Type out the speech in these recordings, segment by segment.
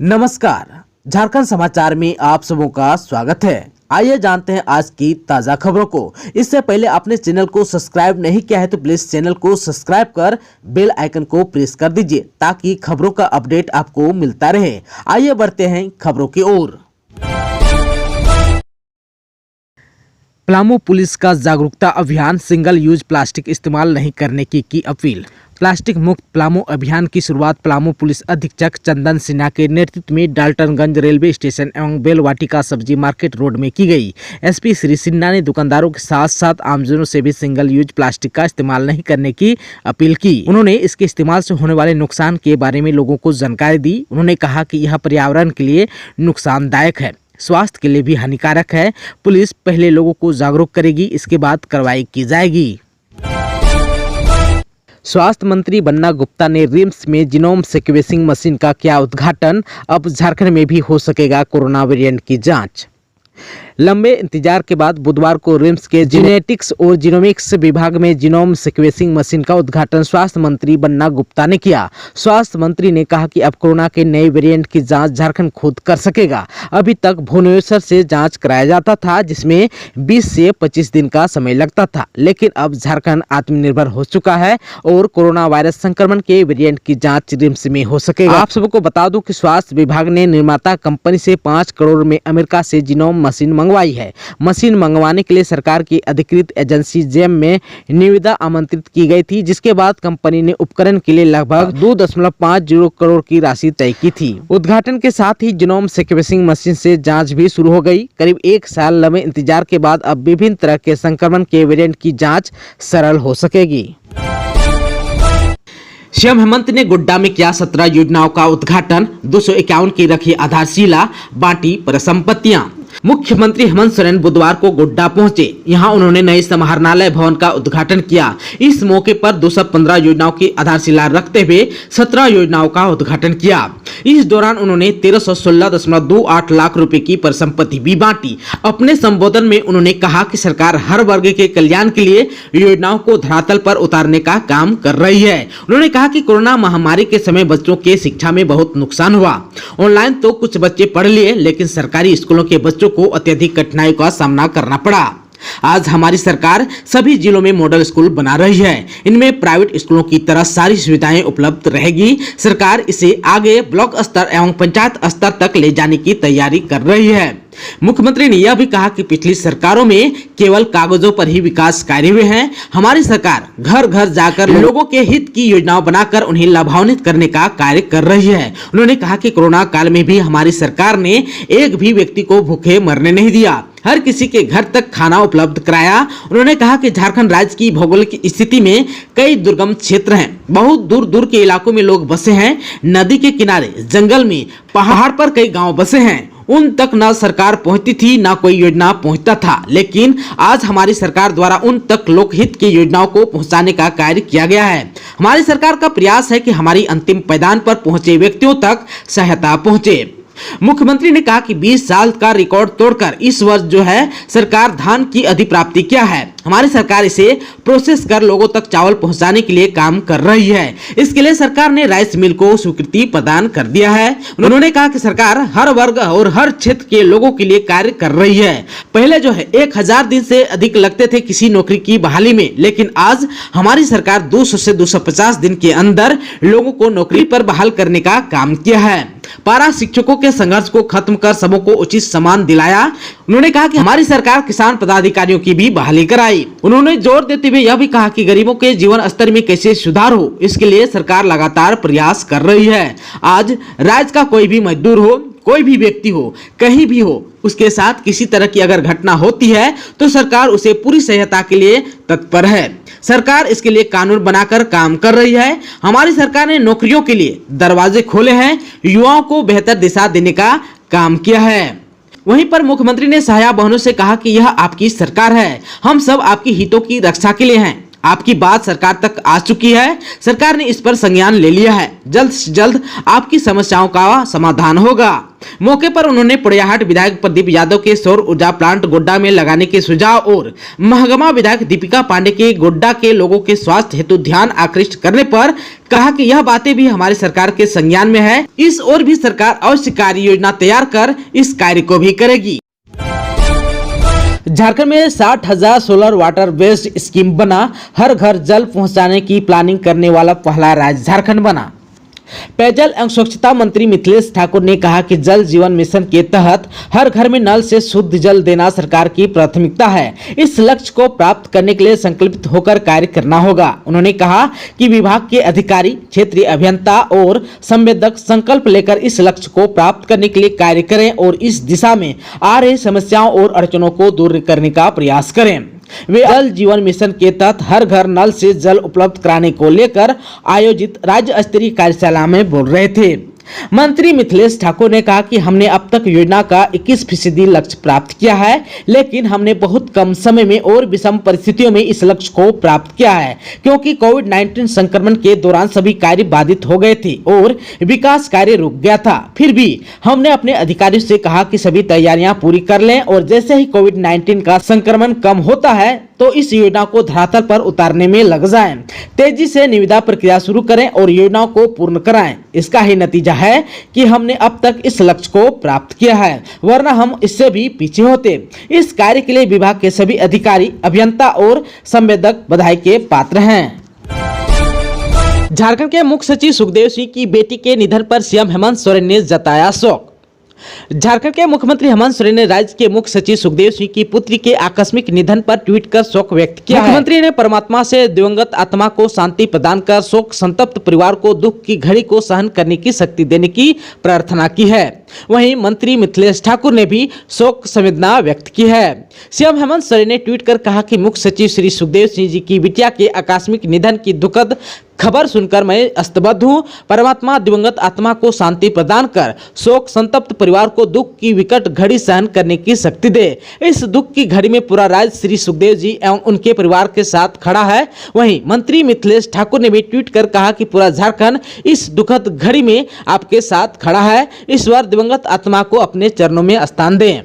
नमस्कार, झारखंड समाचार में आप सबों का स्वागत है। आइए जानते हैं आज की ताजा खबरों को। इससे पहले आपने चैनल को सब्सक्राइब नहीं किया है तो प्लीज चैनल को सब्सक्राइब कर बेल आइकन को प्रेस कर दीजिए ताकि खबरों का अपडेट आपको मिलता रहे। आइए बढ़ते हैं खबरों की ओर। पलामू पुलिस का जागरूकता अभियान, सिंगल यूज प्लास्टिक इस्तेमाल नहीं करने की अपील। प्लास्टिक मुक्त पलामू अभियान की शुरुआत पलामू पुलिस अधीक्षक चंदन सिन्हा के नेतृत्व में डाल्टनगंज रेलवे स्टेशन एवं बेलवाटिका सब्जी मार्केट रोड में की गई। एसपी श्री सिन्हा ने दुकानदारों के साथ साथ आमजनों से भी सिंगल यूज प्लास्टिक का इस्तेमाल नहीं करने की अपील की। उन्होंने इसके इस्तेमाल से होने वाले नुकसान के बारे में लोगों को जानकारी दी। उन्होंने कहा कि यह पर्यावरण के लिए नुकसानदायक है, स्वास्थ्य के लिए भी हानिकारक है। पुलिस पहले लोगों को जागरूक करेगी, इसके बाद कार्रवाई की जाएगी। स्वास्थ्य मंत्री बन्ना गुप्ता ने रिम्स में जीनोम सीक्वेंसिंग मशीन का किया उद्घाटन। अब झारखंड में भी हो सकेगा कोरोना वेरिएंट की जांच। लंबे इंतजार के बाद बुधवार को रिम्स के जेनेटिक्स और जीनोमिक्स विभाग में जीनोम सीक्वेंसिंग मशीन का उद्घाटन स्वास्थ्य मंत्री बन्ना गुप्ता ने किया। स्वास्थ्य मंत्री ने कहा कि अब कोरोना के नए वेरिएंट की जांच झारखंड खुद कर सकेगा। अभी तक भुवनेश्वर से जांच कराया जाता था, जिसमें 20 से 25 दिन का समय लगता था, लेकिन अब झारखंड आत्मनिर्भर हो चुका है और कोरोना वायरस संक्रमण के वेरिएंट की जाँच रिम्स में हो सकेगा। आप सबको बता दूं कि स्वास्थ्य विभाग ने निर्माता कंपनी से 5 करोड़ में अमेरिका से जीनोम मशीन मंगवाई है। मशीन मंगवाने के लिए सरकार की अधिकृत एजेंसी जेम में निविदा आमंत्रित की गई थी, जिसके बाद कंपनी ने उपकरण के लिए लगभग 2.50 करोड़ की राशि तय की थी। उद्घाटन के साथ ही जीनोम सीक्वेंसिंग मशीन से जांच भी शुरू हो गई। करीब 1 साल लंबे इंतजार के बाद अब विभिन्न तरह के संक्रमण के वेरिएंट की जाँच सरल हो सकेगी। सीएम हेमंत ने गोड्डा में किया 17 योजनाओं का उद्घाटन। 251 की रखी आधारशिला, बांटी परिसंपत्तियां। मुख्यमंत्री हेमंत सोरेन बुधवार को गोड्डा पहुंचे। यहां उन्होंने नए समाहरणालय भवन का उद्घाटन किया। इस मौके पर 215 योजनाओं की आधारशिला रखते हुए 17 योजनाओं का उद्घाटन किया। इस दौरान उन्होंने 1316.28 लाख रुपए की परिसंपत्ति भी बांटी। अपने संबोधन में उन्होंने कहा कि सरकार हर वर्ग के कल्याण के लिए योजनाओं को धरातल पर उतारने का काम कर रही है। उन्होंने कहा कि कोरोना महामारी के समय बच्चों के शिक्षा में बहुत नुकसान हुआ। ऑनलाइन तो कुछ बच्चे पढ़ लिए, लेकिन सरकारी स्कूलों के बच्चों को अत्यधिक कठिनाइयों का सामना करना पड़ा। आज हमारी सरकार सभी जिलों में मॉडल स्कूल बना रही है। इनमें प्राइवेट स्कूलों की तरह सारी सुविधाएं उपलब्ध रहेगी। सरकार इसे आगे ब्लॉक स्तर एवं पंचायत स्तर तक ले जाने की तैयारी कर रही है। मुख्यमंत्री ने यह भी कहा कि पिछली सरकारों में केवल कागजों पर ही विकास कार्य हुए हैं। हमारी सरकार घर घर जाकर लोगों के हित की योजनाएं बनाकर उन्हें लाभान्वित करने का कार्य कर रही है। उन्होंने कहा कि कोरोना काल में भी हमारी सरकार ने एक भी व्यक्ति को भूखे मरने नहीं दिया, हर किसी के घर तक खाना उपलब्ध कराया। उन्होंने कहा कि झारखंड राज्य की भौगोलिक स्थिति में कई दुर्गम क्षेत्र हैं, बहुत दूर दूर के इलाकों में लोग बसे हैं। नदी के किनारे, जंगल में, पहाड़ पर कई गांव बसे हैं। उन तक न सरकार पहुंचती थी, न कोई योजना पहुंचता था, लेकिन आज हमारी सरकार द्वारा उन तक लोकहित की योजनाओं को पहुंचाने का कार्य किया गया है। हमारी सरकार का प्रयास है कि हमारी अंतिम पायदान पर पहुंचे व्यक्तियों तक सहायता पहुंचे। मुख्यमंत्री ने कहा कि 20 साल का रिकॉर्ड तोड़कर इस वर्ष जो है सरकार धान की अधिप्राप्ति किया है। हमारी सरकार इसे प्रोसेस कर लोगों तक चावल पहुंचाने के लिए काम कर रही है। इसके लिए सरकार ने राइस मिल को स्वीकृति प्रदान कर दिया है। उन्होंने कहा कि सरकार हर वर्ग और हर क्षेत्र के लोगों के लिए कार्य कर रही है। पहले जो है 1000 दिन से अधिक लगते थे किसी नौकरी की बहाली में, लेकिन आज हमारी सरकार 200 से 250 दिन के अंदर लोगों को नौकरी पर बहाल करने का काम किया है। पारा शिक्षकों के संघर्ष को खत्म कर सबों को उचित सम्मान दिलाया। उन्होंने कहा कि हमारी सरकार किसान पदाधिकारियों की भी बहाली कराई। उन्होंने जोर देते हुए यह भी कहा कि गरीबों के जीवन स्तर में कैसे सुधार हो, इसके लिए सरकार लगातार प्रयास कर रही है। आज राज्य का कोई भी मजदूर हो, कोई भी व्यक्ति हो, कहीं भी हो, उसके साथ किसी तरह की अगर घटना होती है तो सरकार उसे पूरी सहायता के लिए तत्पर है। सरकार इसके लिए कानून बनाकर काम कर रही है। हमारी सरकार ने नौकरियों के लिए दरवाजे खोले हैं, युवाओं को बेहतर दिशा देने का काम किया है। वहीं पर मुख्यमंत्री ने सहायक बहनों से कहा कि यह आपकी सरकार है, हम सब आपके हितों की रक्षा के लिए हैं। आपकी बात सरकार तक आ चुकी है। सरकार ने इस पर संज्ञान ले लिया है। जल्द से जल्द आपकी समस्याओं का समाधान होगा। मौके पर उन्होंने पोड़ैयाहाट विधायक प्रदीप यादव के सौर ऊर्जा प्लांट गोड्डा में लगाने के सुझाव और महगमा विधायक दीपिका पांडे के गोड्डा के लोगों के स्वास्थ्य हेतु ध्यान आकृष्ट करने पर कहा कि यह बातें भी हमारी सरकार के संज्ञान में है। इस ओर भी सरकार अवश्य कार्य योजना तैयार कर इस कार्य को भी करेगी। झारखंड में 60,000 सोलर वाटर बेस्ड स्कीम बना। हर घर जल पहुंचाने की प्लानिंग करने वाला पहला राज्य झारखंड बना। पेयजल एवं स्वच्छता मंत्री मिथिलेश ठाकुर ने कहा कि जल जीवन मिशन के तहत हर घर में नल से शुद्ध जल देना सरकार की प्राथमिकता है। इस लक्ष्य को प्राप्त करने के लिए संकल्पित होकर कार्य करना होगा। उन्होंने कहा कि विभाग के अधिकारी, क्षेत्रीय अभियंता और संवेदक संकल्प लेकर इस लक्ष्य को प्राप्त करने के लिए कार्य करें और इस दिशा में आ रही समस्याओं और अड़चनों को दूर करने का प्रयास करें। वे जल जीवन मिशन के तहत हर घर नल से जल उपलब्ध कराने को लेकर आयोजित राज्य स्तरीय कार्यशाला में बोल रहे थे। मंत्री मिथिलेश ठाकुर ने कहा कि हमने अब तक योजना का 21% लक्ष्य प्राप्त किया है, लेकिन हमने बहुत कम समय में और विषम परिस्थितियों में इस लक्ष्य को प्राप्त किया है, क्योंकि कोविड-19 संक्रमण के दौरान सभी कार्य बाधित हो गए थे और विकास कार्य रुक गया था। फिर भी हमने अपने अधिकारियों से कहा कि सभी तैयारियां पूरी कर लें और जैसे ही कोविड-19 का संक्रमण कम होता है तो इस योजना को धरातल पर उतारने में लग जाएं। तेजी से निविदा प्रक्रिया शुरू करें और योजनाओं को पूर्ण कराएं। इसका ही नतीजा है कि हमने अब तक इस लक्ष्य को प्राप्त किया है, वरना हम इससे भी पीछे होते। इस कार्य के लिए विभाग के सभी अधिकारी, अभियंता और संवेदक बधाई के पात्र हैं। झारखंड के मुख्य सचिव सुखदेव सिंह की बेटी के निधन पर सीएम हेमंत सोरेन ने जताया शोक। झारखंड के मुख्यमंत्री हेमंत सोरेन ने राज्य के मुख्य सचिव सुखदेव सिंह की पुत्री के आकस्मिक निधन पर ट्वीट कर शोक व्यक्त किया। मुख्यमंत्री ने परमात्मा से दिवंगत आत्मा को शांति प्रदान कर शोक संतप्त परिवार को दुख की घड़ी को सहन करने की शक्ति देने की प्रार्थना की है। वहीं मंत्री मिथिलेश ठाकुर ने भी शोक संवेदना व्यक्त की है। सीएम हेमंत सोरेन ने ट्वीट कर कहा कि मुख्य सचिव श्री सुखदेव सिंह जी की बिटिया के आकस्मिक निधन की दुखद खबर सुनकर मैं स्तब्ध हूँ। परमात्मा दिवंगत आत्मा को शांति प्रदान कर शोक संतप्त परिवार को दुख की विकट घड़ी सहन करने की शक्ति दे। इस दुख की घड़ी में पूरा राज्य श्री सुखदेव जी एवं उनके परिवार के साथ खड़ा है। वहीं मंत्री मिथिलेश ठाकुर ने भी ट्वीट कर कहा कि पूरा झारखंड इस दुखद घड़ी में आपके साथ खड़ा है। ईश्वर दिवंगत आत्मा को अपने चरणों में स्थान दें।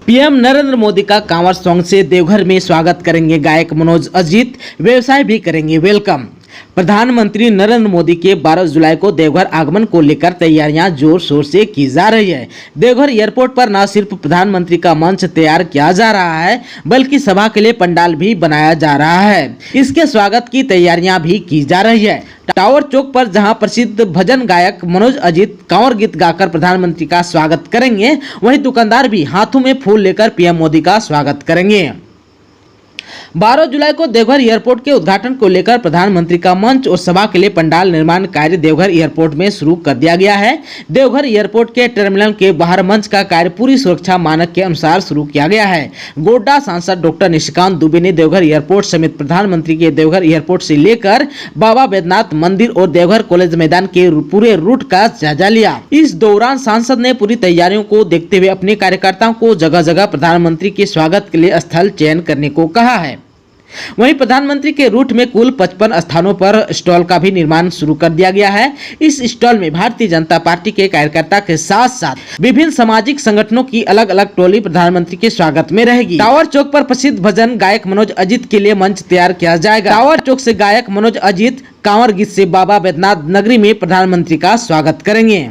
पीएम नरेंद्र मोदी का कांवड़ सॉन्ग से देवघर में स्वागत करेंगे गायक मनोज अजीत। व्यवसाय भी करेंगे वेलकम। प्रधानमंत्री नरेंद्र मोदी के 12 जुलाई को देवघर आगमन को लेकर तैयारियां जोर शोर से की जा रही है। देवघर एयरपोर्ट पर न सिर्फ प्रधानमंत्री का मंच तैयार किया जा रहा है, बल्कि सभा के लिए पंडाल भी बनाया जा रहा है। इसके स्वागत की तैयारियां भी की जा रही है। टावर चौक पर जहां प्रसिद्ध भजन गायक मनोज अजीत कांवड़ गीत गाकर प्रधानमंत्री का स्वागत करेंगे, वहीं दुकानदार भी हाथों में फूल लेकर पीएम मोदी का स्वागत करेंगे। 12 जुलाई को देवघर एयरपोर्ट के उद्घाटन को लेकर प्रधानमंत्री का मंच और सभा के लिए पंडाल निर्माण कार्य देवघर एयरपोर्ट में शुरू कर दिया गया है। देवघर एयरपोर्ट के टर्मिनल के बाहर मंच का कार्य पूरी सुरक्षा मानक के अनुसार शुरू किया गया है। गोड्डा सांसद डॉक्टर निशिकांत दुबे ने देवघर एयरपोर्ट समेत प्रधानमंत्री के देवघर एयरपोर्ट से लेकर बाबा बैद्यनाथ मंदिर और देवघर कॉलेज मैदान के पूरे रूट का जायजा लिया। इस दौरान सांसद ने पूरी तैयारियों को देखते हुए अपने कार्यकर्ताओं को जगह जगह प्रधानमंत्री के स्वागत के लिए स्थल चयन करने को कहा है। वहीं प्रधानमंत्री के रूट में कुल 55 स्थानों पर स्टॉल का भी निर्माण शुरू कर दिया गया है। इस स्टॉल में भारतीय जनता पार्टी के कार्यकर्ता के साथ साथ विभिन्न सामाजिक संगठनों की अलग अलग टोली प्रधानमंत्री के स्वागत में रहेगी। टावर चौक पर प्रसिद्ध भजन गायक मनोज अजीत के लिए मंच तैयार किया जाएगा। टावर चौक से गायक मनोज अजीत कांवड़ गीत से बाबा बैद्यनाथ नगरी में प्रधानमंत्री का स्वागत करेंगे।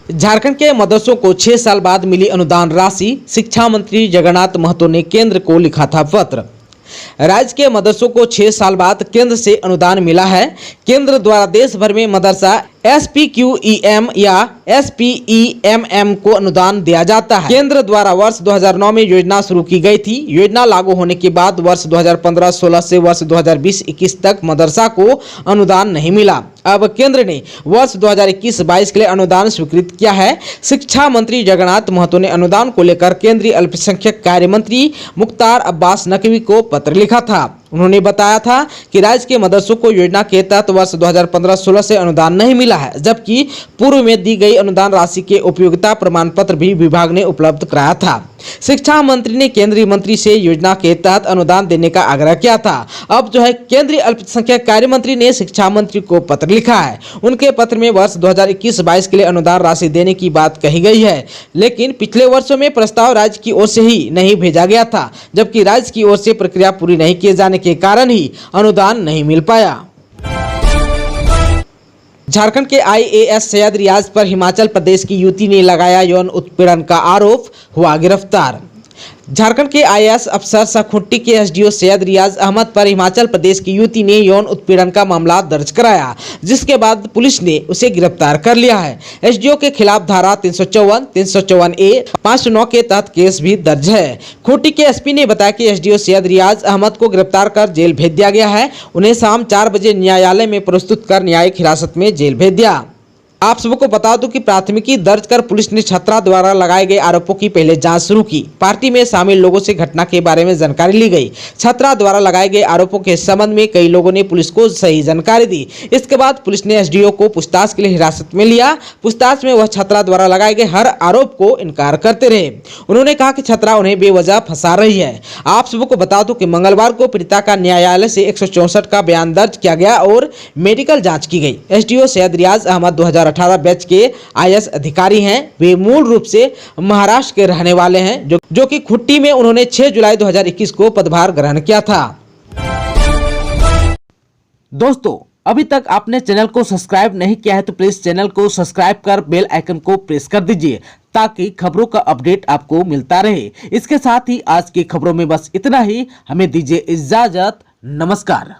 झारखंड के मदरसों को 6 साल बाद मिली अनुदान राशि। शिक्षा मंत्री जगन्नाथ महतो ने केंद्र को लिखा था पत्र। राज्य के मदरसों को 6 साल बाद केंद्र से अनुदान मिला है। केंद्र द्वारा देश भर में मदरसा SPQEM या SPEMM को अनुदान दिया जाता है। केंद्र द्वारा वर्ष 2009 में योजना शुरू की गई थी। योजना लागू होने के बाद वर्ष 2015-16 से वर्ष 2020-21 तक मदरसा को अनुदान नहीं मिला। अब केंद्र ने वर्ष 2021-22 के लिए अनुदान स्वीकृत किया है। शिक्षा मंत्री जगन्नाथ महतो ने अनुदान को लेकर केंद्रीय अल्पसंख्यक कार्य मंत्री मुख्तार अब्बास नकवी को पत्र लिखा था। उन्होंने बताया था कि राज्य के मदरसों को योजना के तहत वर्ष 2015-16 से अनुदान नहीं मिला है, जबकि पूर्व में दी गई अनुदान राशि के उपयोगिता प्रमाण पत्र भी विभाग ने उपलब्ध कराया था। शिक्षा मंत्री ने केंद्रीय मंत्री से योजना के तहत अनुदान देने का आग्रह किया था। अब जो है केंद्रीय अल्पसंख्यक कार्य मंत्री ने शिक्षा मंत्री को पत्र लिखा है। उनके पत्र में वर्ष 2021-22 के लिए अनुदान राशि देने की बात कही गई है, लेकिन पिछले वर्षों में प्रस्ताव राज्य की ओर से ही नहीं भेजा गया था, जबकि राज्य की ओर से प्रक्रिया पूरी नहीं किए जाने के कारण ही अनुदान नहीं मिल पाया। झारखंड के आईएएस सैयद रियाज पर हिमाचल प्रदेश की युवती ने लगाया यौन उत्पीड़न का आरोप, हुआ गिरफ्तार। झारखंड के आईएएस अफसर सखुट्टी के एसडीओ सैयद रियाज अहमद पर हिमाचल प्रदेश की युवती ने यौन उत्पीड़न का मामला दर्ज कराया, जिसके बाद पुलिस ने उसे गिरफ्तार कर लिया है। एसडीओ के खिलाफ धारा 354, 354A, 509 के तहत केस भी दर्ज है। खूंटी के एसपी ने बताया कि एसडीओ सैयद रियाज अहमद को गिरफ्तार कर जेल भेज दिया गया है। उन्हें शाम 4 बजे न्यायालय में प्रस्तुत कर न्यायिक हिरासत में जेल भेज दिया। आप सबको बता दूं कि प्राथमिकी दर्ज कर पुलिस ने छात्रा द्वारा लगाए गए आरोपों की पहले जांच शुरू की। पार्टी में शामिल लोगों से घटना के बारे में जानकारी ली गई। छात्रा द्वारा लगाए गए आरोपों के संबंध में कई लोगों ने पुलिस को सही जानकारी दी। इसके बाद पुलिस ने एसडीओ को पूछताछ के लिए हिरासत में लिया। पूछताछ में वह छात्रा द्वारा लगाए गए हर आरोप को इनकार करते रहे। उन्होंने कहा कि छात्रा उन्हें बेवजह फंसा रही है। आप सबको बता दूं कि मंगलवार को पीड़िता का न्यायालय से 164 का बयान दर्ज किया गया और मेडिकल जाँच की गई। एसडीओ सैयद रियाज अहमद 2018 बैच के आईएएस अधिकारी हैं। वे मूल रूप से महाराष्ट्र के रहने वाले हैं, जो कि खुट्टी में उन्होंने 6 जुलाई 2021 को पदभार ग्रहण किया था। दोस्तों, अभी तक आपने चैनल को सब्सक्राइब नहीं किया है तो प्लीज चैनल को सब्सक्राइब कर बेल आइकन को प्रेस कर दीजिए, ताकि खबरों का अपडेट आपको मिलता रहे। इसके साथ ही आज की खबरों में बस इतना ही। हमें दीजिए इजाजत। नमस्कार।